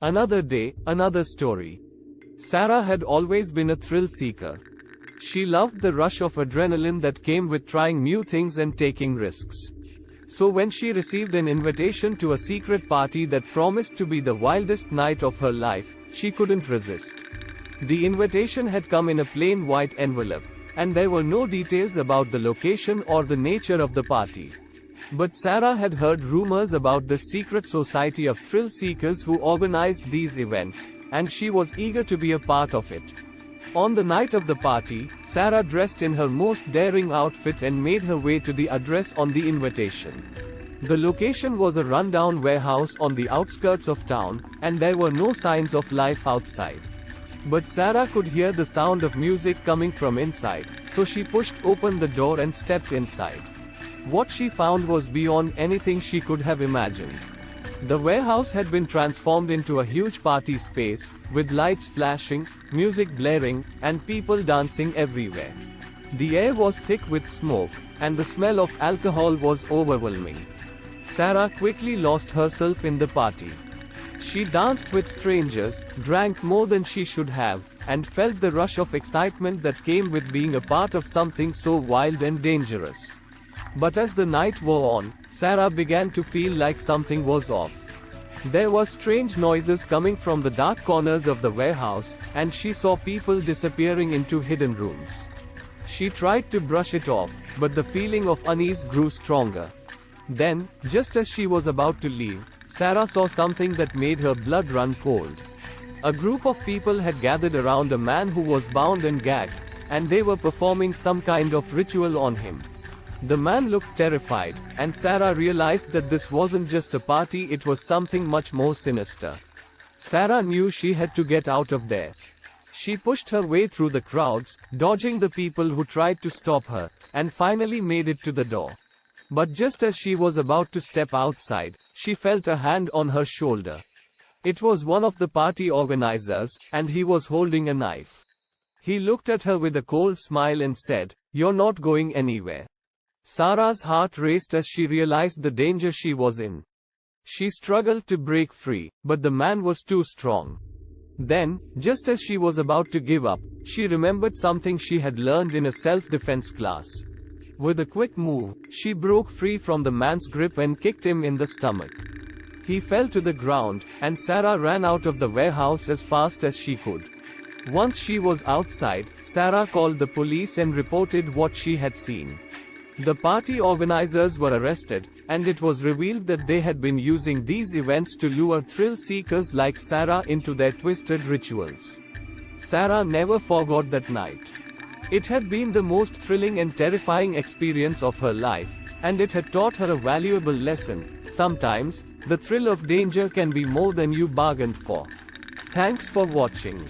Another day, another story. Sarah had always been a thrill seeker. She loved the rush of adrenaline that came with trying new things and taking risks. So when she received an invitation to a secret party that promised to be the wildest night of her life, she couldn't resist. The invitation had come in a plain white envelope, and there were no details about the location or the nature of the party. But Sarah had heard rumors about this secret society of thrill seekers who organized these events, and she was eager to be a part of it. On the night of the party, Sarah dressed in her most daring outfit and made her way to the address on the invitation. The location was a rundown warehouse on the outskirts of town, and there were no signs of life outside. But Sarah could hear the sound of music coming from inside, so she pushed open the door and stepped inside. What she found was beyond anything she could have imagined. The warehouse had been transformed into a huge party space, with lights flashing, music blaring, and people dancing everywhere. The air was thick with smoke, and the smell of alcohol was overwhelming. Sarah quickly lost herself in the party. She danced with strangers, drank more than she should have, and felt the rush of excitement that came with being a part of something so wild and dangerous. But as the night wore on, Sarah began to feel like something was off. There were strange noises coming from the dark corners of the warehouse, and she saw people disappearing into hidden rooms. She tried to brush it off, but the feeling of unease grew stronger. Then, just as she was about to leave, Sarah saw something that made her blood run cold. A group of people had gathered around a man who was bound and gagged, and they were performing some kind of ritual on him. The man looked terrified, and Sarah realized that this wasn't just a party, it was something much more sinister. Sarah knew she had to get out of there. She pushed her way through the crowds, dodging the people who tried to stop her, and finally made it to the door. But just as she was about to step outside, she felt a hand on her shoulder. It was one of the party organizers, and he was holding a knife. He looked at her with a cold smile and said, "You're not going anywhere." Sarah's heart raced as she realized the danger she was in. She struggled to break free, but the man was too strong. Then, just as she was about to give up, she remembered something she had learned in a self-defense class. With a quick move, she broke free from the man's grip and kicked him in the stomach. He fell to the ground, and Sarah ran out of the warehouse as fast as she could. Once she was outside, Sarah called the police and reported what she had seen. The party organizers were arrested, and it was revealed that they had been using these events to lure thrill seekers like Sarah into their twisted rituals. Sarah never forgot that night. It had been the most thrilling and terrifying experience of her life, and it had taught her a valuable lesson. Sometimes, the thrill of danger can be more than you bargained for. Thanks for watching.